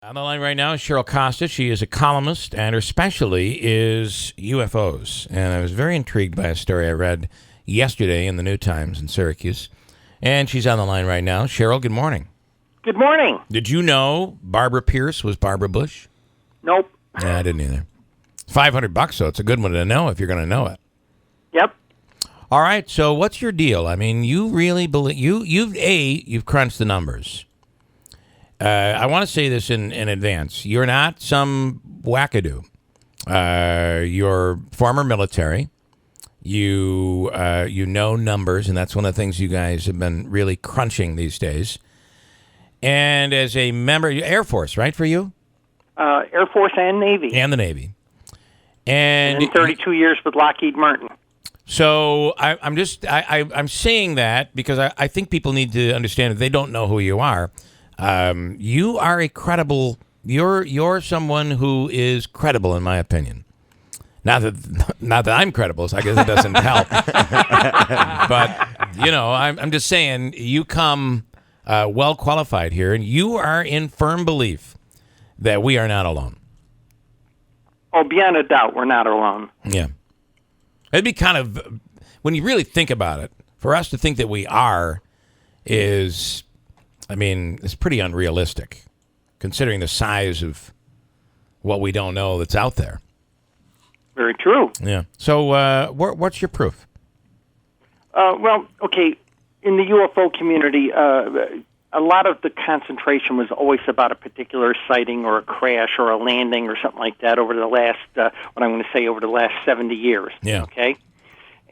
On the line right now is Cheryl Costa. She is a columnist, and her specialty is UFOs. And I was very intrigued by a story I read yesterday in the New Times in Syracuse. And she's on the line right now. Cheryl, good morning. Good morning. Did you know Barbara Pierce was Barbara Bush? Nope. Yeah, I didn't either. $500, so it's a good one to know if you're going to know it. Yep. All right, so what's your deal? I mean, you really believe you've crunched the numbers. I want to say this in advance. You're not some wackadoo. You're former military. You know numbers, and that's one of the things you guys have been really crunching these days. And as a member, Air Force, right, for you? Air Force and Navy. And the Navy. And 32 years with Lockheed Martin. So I'm saying that because I think people need to understand that they don't know who you are. You are a credible. You're someone who is credible, in my opinion. Not that I'm credible, so I guess it doesn't help. But I'm just saying you come well qualified here, and you are in firm belief that we are not alone. Oh, beyond a doubt, we're not alone. Yeah, it'd be kind of, when you really think about it, for us to think that we are is. I mean, it's pretty unrealistic, considering the size of what we don't know that's out there. Very true. Yeah. So what's your proof? Well, okay, in the UFO community, a lot of the concentration was always about a particular sighting or a crash or a landing or something like that over the last, over the last 70 years. Yeah. Okay?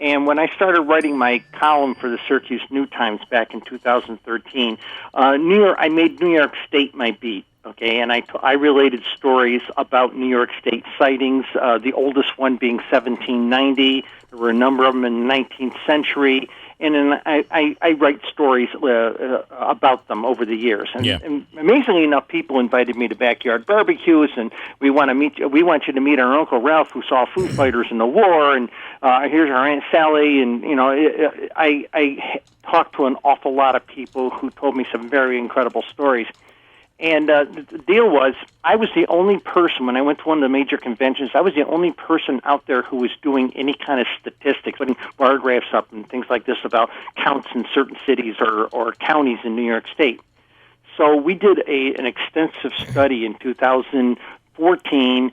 And when I started writing my column for the Syracuse New Times back in 2013, I made New York State my beat, okay? And I related stories about New York State sightings, the oldest one being 1790. There were a number of them in the 19th century. And then I write stories about them over the years. And amazingly enough, people invited me to backyard barbecues, and we want you to meet our Uncle Ralph, who saw Foo Fighters in the war, and here's our Aunt Sally. And, I talked to an awful lot of people who told me some very incredible stories. And the deal was, I was the only person, when I went to one of the major conventions, I was the only person out there who was doing any kind of statistics, putting bar graphs up and things like this about counts in certain cities or counties in New York State. So we did an extensive study in 2014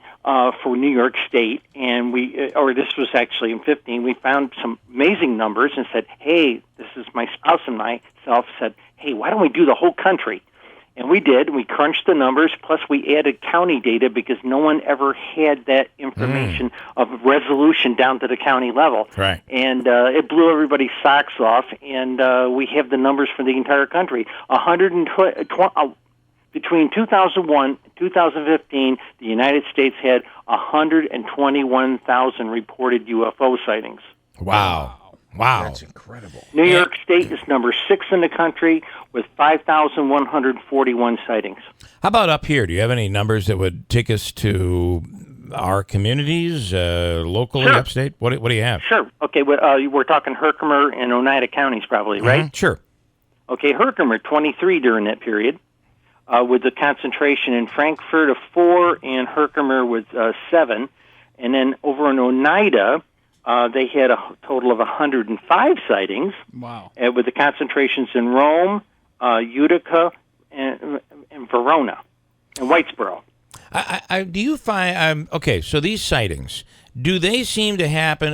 for New York State, and this was actually in 15, we found some amazing numbers and said, hey, this is my spouse and myself said, hey, why don't we do the whole country? And we did. We crunched the numbers, plus we added county data because no one ever had that information of resolution down to the county level. Right. And it blew everybody's socks off, and we have the numbers for the entire country. Between 2001 and 2015, the United States had 121,000 reported UFO sightings. Wow. That's incredible. New York State is number 6 in the country with 5,141 sightings. How about up here? Do you have any numbers that would take us to our communities, locally, Sure. upstate? What do you have? Sure. Okay, we're talking Herkimer and Oneida counties probably, right? Mm-hmm. Sure. Okay, Herkimer, 23 during that period, with the concentration in Frankfurt of 4 and Herkimer with 7. And then over in Oneida, they had a total of 105 sightings. Wow. With the concentrations in Rome, Utica, and Verona, and Whitesboro. Do you find, okay, so these sightings, do they seem to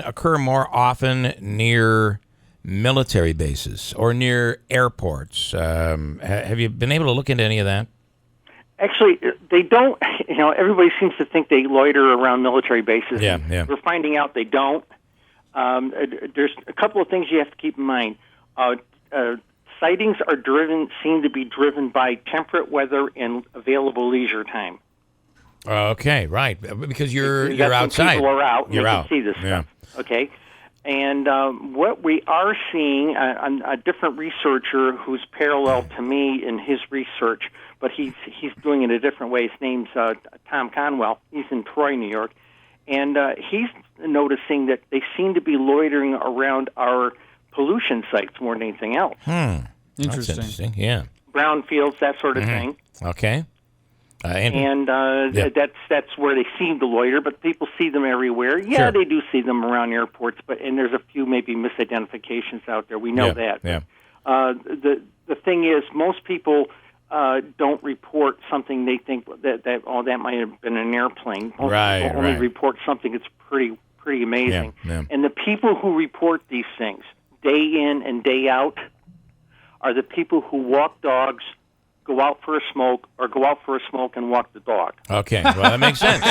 occur more often near military bases or near airports? Have you been able to look into any of that? Actually, they don't. Everybody seems to think they loiter around military bases. Yeah. We're finding out they don't. There's a couple of things you have to keep in mind. Sightings seem to be driven by temperate weather and available leisure time. Okay, right. Because you're That's outside. When people are out. You're and out. They can see this stuff. Okay. And what we are seeing, a different researcher who's parallel to me in his research, but he's doing it a different way. His name's Tom Conwell. He's in Troy, New York. And he's noticing that they seem to be loitering around our pollution sites more than anything else. Interesting. Yeah. Brownfields, that sort of thing. Okay. And that's where they seem to loiter, but people see them everywhere. Yeah, they do see them around airports, and there's a few maybe misidentifications out there. We know that. Yeah. The thing is, most people don't report something they think that might have been an airplane. Most people only report something that's pretty amazing. Yeah. And the people who report these things day in and day out are the people who walk dogs, go out for a smoke, or go out for a smoke and walk the dog. Okay, well, that makes sense.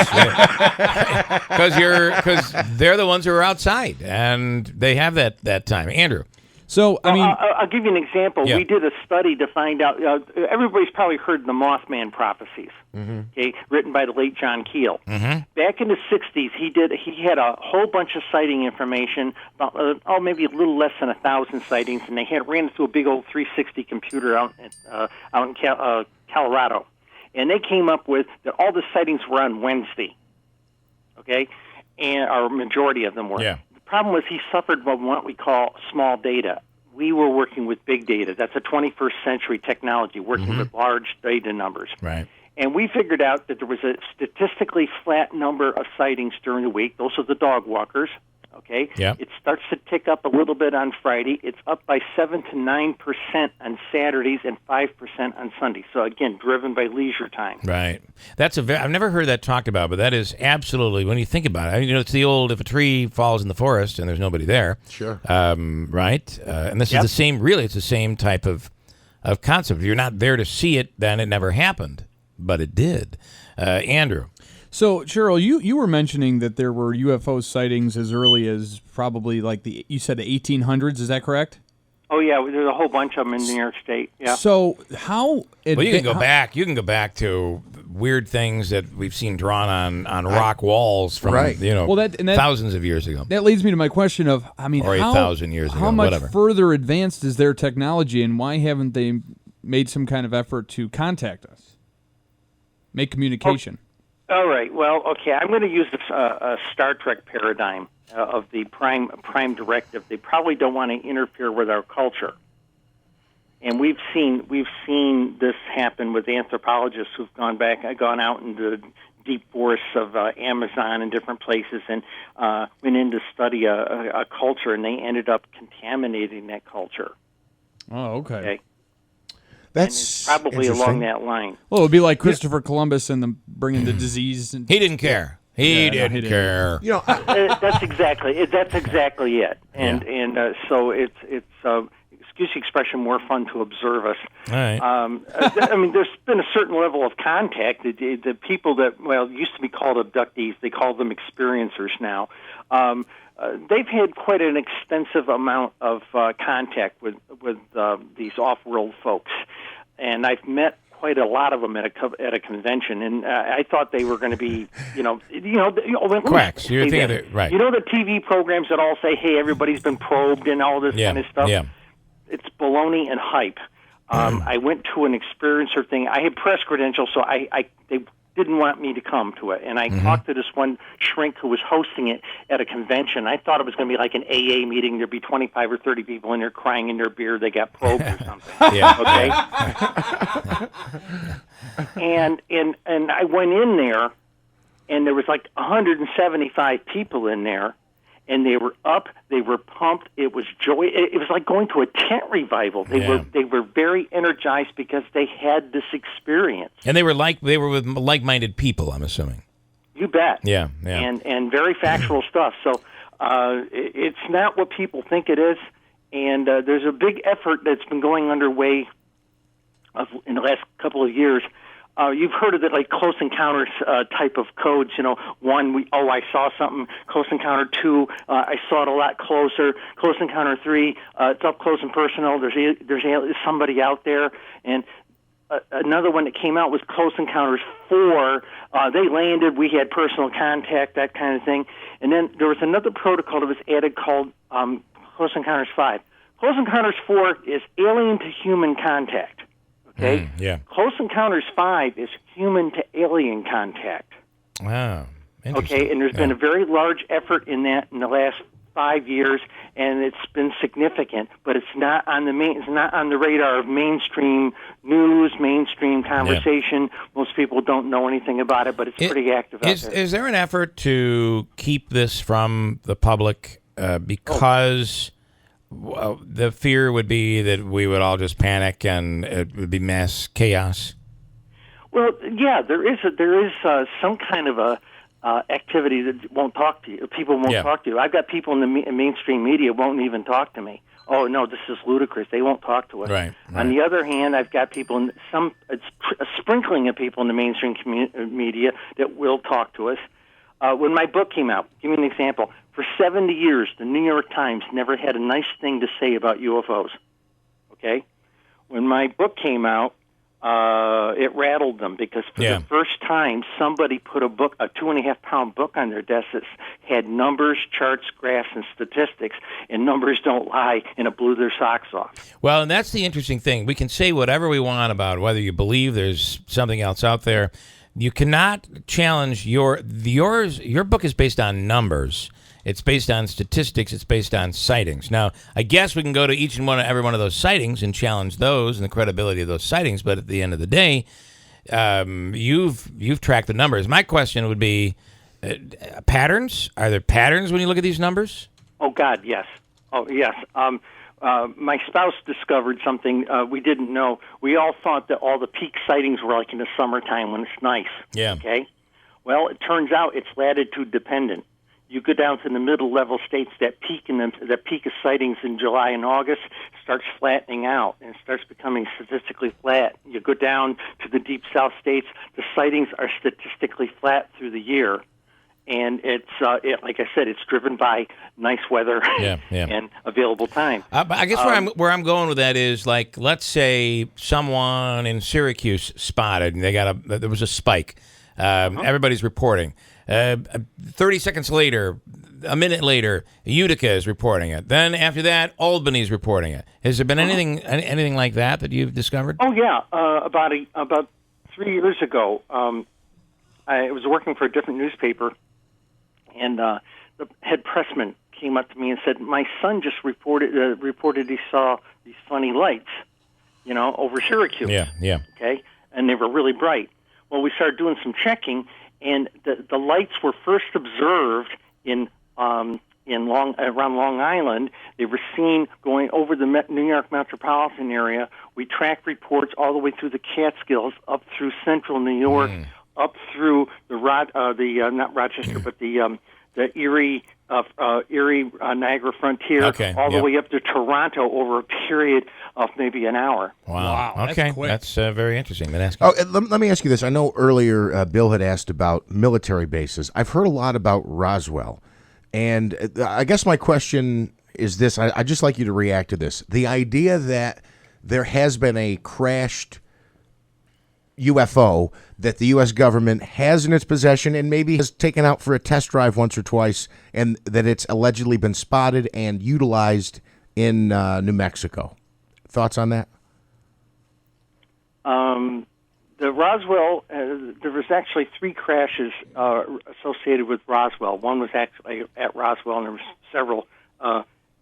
Because they're the ones who are outside, and they have that time. Andrew. So, I mean... I'll give you an example. Yeah. We did a study to find out... everybody's probably heard the Mothman Prophecies, okay, written by the late John Keel. Back in the 60s, he had a whole bunch of sighting information, about maybe a little less than 1,000 sightings, and they ran it through a big old 360 computer out in Colorado. And they came up with that all the sightings were on Wednesday, okay, and our majority of them were. Yeah. The problem was he suffered from what we call small data. We were working with big data. That's a 21st century technology, working with large data numbers. Right. And we figured out that there was a statistically flat number of sightings during the week. Those are the dog walkers. Okay? Yep. It starts to tick up a little bit on Friday. It's up by 7 to 9% on Saturdays and 5% on Sundays. So, again, driven by leisure time. Right. I've never heard that talked about, but that is absolutely, when you think about it, it's the old, if a tree falls in the forest and there's nobody there. Sure. Right? And this is the same, really, it's the same type of concept. If you're not there to see it, then it never happened. But it did. Andrew. So, Cheryl, you were mentioning that there were UFO sightings as early as probably you said the 1800s, is that correct? Oh, yeah, there's a whole bunch of them in New York State, yeah. So, how... Well, you can go back. You can go back to weird things that we've seen drawn on rock walls from, thousands of years ago. That leads me to my question of, or 8,000 years ago, how much whatever. further advanced is their technology, and why haven't they made some kind of effort to contact us? Make communication. All right. Well, okay. I'm going to use a Star Trek paradigm of the prime directive. They probably don't want to interfere with our culture, and we've seen this happen with anthropologists who've gone out into the deep forests of Amazon and different places, and went in to study a culture, and they ended up contaminating that culture. Oh, okay. That's probably along that line. Well, it would be like Christopher Columbus and bringing the disease. He didn't care. He didn't care. That's exactly it. And so it's excuse the expression, more fun to observe us. All right. There's been a certain level of contact. The people that used to be called abductees, they call them experiencers now. They've had quite an extensive amount of contact with these off-world folks, and I've met quite a lot of them at a convention. And I thought they were going to be, quacks. You're thinking that, right? You know the TV programs that all say, "Hey, everybody's been probed" and all this kind of stuff. Yeah. It's baloney and hype. I went to an experiencer thing. I had press credentials, so they didn't want me to come to it. And I talked to this one shrink who was hosting it at a convention. I thought it was going to be like an AA meeting. There'd be 25 or 30 people in there crying in their beer. They got probed or something. Yeah. Okay? And I went in there, and there was like 175 people in there. And they were up, they were pumped. It was joy. It was like going to a tent revival. They were very energized because they had this experience. And they were with like-minded people, I'm assuming. You bet. Yeah. And very factual stuff. So it's not what people think it is. And there's a big effort that's been going underway in the last couple of years. You've heard of it, like Close Encounters type of codes. 1, I saw something. Close Encounter 2, I saw it a lot closer. Close Encounter 3, it's up close and personal. There's somebody out there. And another one that came out was Close Encounters 4. They landed. We had personal contact, that kind of thing. And then there was another protocol that was added called Close Encounters 5. Close Encounters 4 is alien to human contact. Okay? Close Encounters 5 is human to alien contact. Wow. Interesting. Okay, and there's been a very large effort in that in the last 5 years, and it's been significant, but it's not on the radar of mainstream news, mainstream conversation. Most people don't know anything about it, but it's pretty active out there. Is there an effort to keep this from the public because the fear would be that we would all just panic and it would be mass chaos? Well, yeah, there is some kind of a activity that won't talk to you. People won't talk to you. I've got people in the mainstream media won't even talk to me. Oh no, this is ludicrous. They won't talk to us. Right. On the other hand, I've got people a sprinkling of people in the mainstream media that will talk to us. When my book came out, give me an example. For 70 years, the New York Times never had a nice thing to say about UFOs. Okay? When my book came out, it rattled them because for the first time, somebody put a 2.5-pound book on their desk that had numbers, charts, graphs, and statistics, and numbers don't lie, and it blew their socks off. Well, and that's the interesting thing. We can say whatever we want about whether you believe there's something else out there. You cannot challenge your book is based on numbers. It's based on statistics. It's based on sightings. Now, I guess we can go to each and every one of those sightings and challenge those and the credibility of those sightings. But at the end of the day, you've tracked the numbers. My question would be, patterns? Are there patterns when you look at these numbers? Oh God, yes. Oh yes. My spouse discovered something we didn't know. We all thought that all the peak sightings were like in the summertime when it's nice. Yeah. Okay. Well, it turns out it's latitude dependent. You go down to the middle-level states, that peak of sightings in July and August starts flattening out and starts becoming statistically flat. You go down to the deep south states, the sightings are statistically flat through the year. And it's like I said, it's driven by nice weather and available time. But I guess where I'm going with that is, like, let's say someone in Syracuse spotted, and there was a spike. Everybody's reporting. 30 seconds later, a minute later, Utica is reporting it. Then after that, Albany's reporting it. Has there been anything like that you've discovered? Oh yeah, about 3 years ago, I was working for a different newspaper, and the head pressman came up to me and said, "My son just reported he saw these funny lights, over Syracuse." Yeah. Okay, and they were really bright. Well, we started doing some checking. And the lights were first observed around Long Island. They were seen going over the New York metropolitan area. We tracked reports all the way through the Catskills, up through central New York, up through not Rochester, but the Erie Niagara frontier, all the way up to Toronto over a period of maybe an hour. Wow. Okay, that's very interesting. Let me ask you this. I know earlier Bill had asked about military bases. I've heard a lot about Roswell, and I guess my question is this. I'd just like you to react to this. The idea that there has been a crashed UFO that the U.S. government has in its possession and maybe has taken out for a test drive once or twice, and that it's allegedly been spotted and utilized in New Mexico. Thoughts on that? The Roswell, there was actually 3 crashes associated with Roswell. One was actually at Roswell, and there were several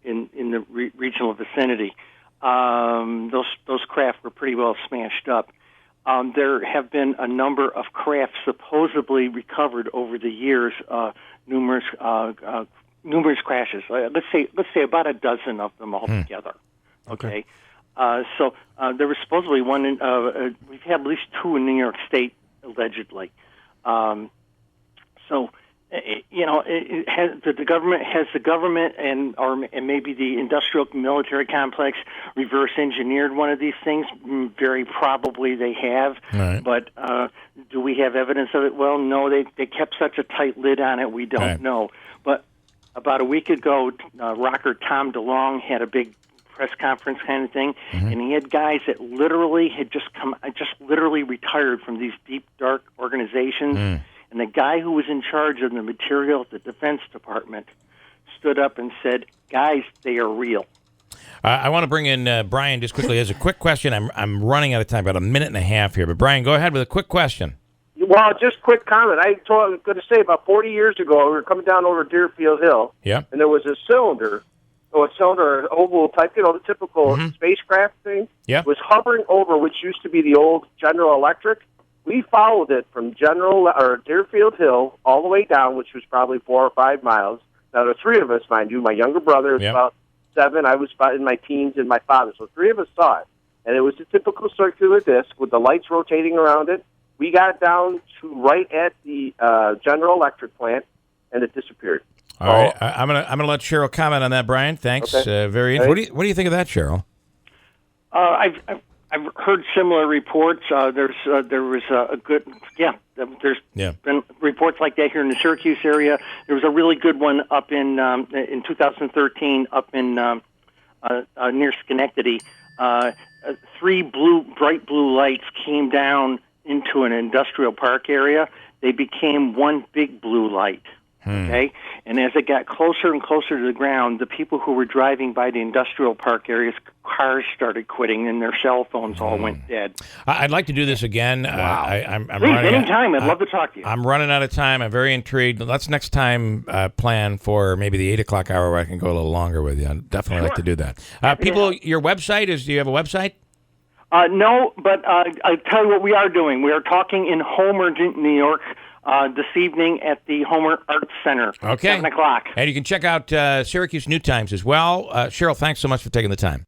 in the regional vicinity. Those craft were pretty well smashed up. There have been a number of craft supposedly recovered over the years, numerous crashes. Let's say about a dozen of them altogether. Okay. So there was supposedly one. We've had at least 2 in New York State, allegedly. Has the government and maybe the industrial military complex reverse engineered one of these things? Very probably they have. Right. But do we have evidence of it? Well, no, they kept such a tight lid on it, we don't know. But about a week ago, rocker Tom DeLonge had a big press conference kind of thing, and he had guys that literally had just retired from these deep, dark organizations. And the guy who was in charge of the material at the Defense Department stood up and said, "Guys, they are real." I want to bring in Brian just quickly as a quick question. I'm running out of time, about a minute and a half here. But Brian, go ahead with a quick question. Well, just quick comment. I was going to say about 40 years ago, we were coming down over Deerfield Hill, Yeah. and there was a cylinder, an oval type, the typical spacecraft thing. Yeah. Was hovering over, which used to be the old General Electric. We followed it from Deerfield Hill all the way down, which was probably 4 or 5 miles. Now, there were 3 of us, mind you. My younger brother was about 7. I was about in my teens, and my father. So 3 of us saw it. And it was a typical circular disc with the lights rotating around it. We got down to right at the General Electric plant, and it disappeared. All right, I'm gonna let Cheryl comment on that, Brian. Thanks. Okay. Very. Right. What do you think of that, Cheryl? I've heard similar reports. There was a good There's been reports like that here in the Syracuse area. There was a really good one up in 2013 up in near Schenectady. 3 bright blue lights came down into an industrial park area. They became one big blue light. Okay, and as it got closer and closer to the ground, the people who were driving by the industrial park areas, cars started quitting, and their cell phones all went dead. I'd like to do this again. Wow. I'm Please, running anytime. I'd love to talk to you. I'm running out of time. I'm very intrigued. Let's next time plan for maybe the 8 o'clock hour where I can go a little longer with you. I'd definitely like to do that. People, your website is, do you have a website? No, but I'll tell you what we are doing. We are talking in Homer, New York, this evening at the Homer Arts Center. Okay. 7 o'clock. And you can check out Syracuse New Times as well. Cheryl, thanks so much for taking the time.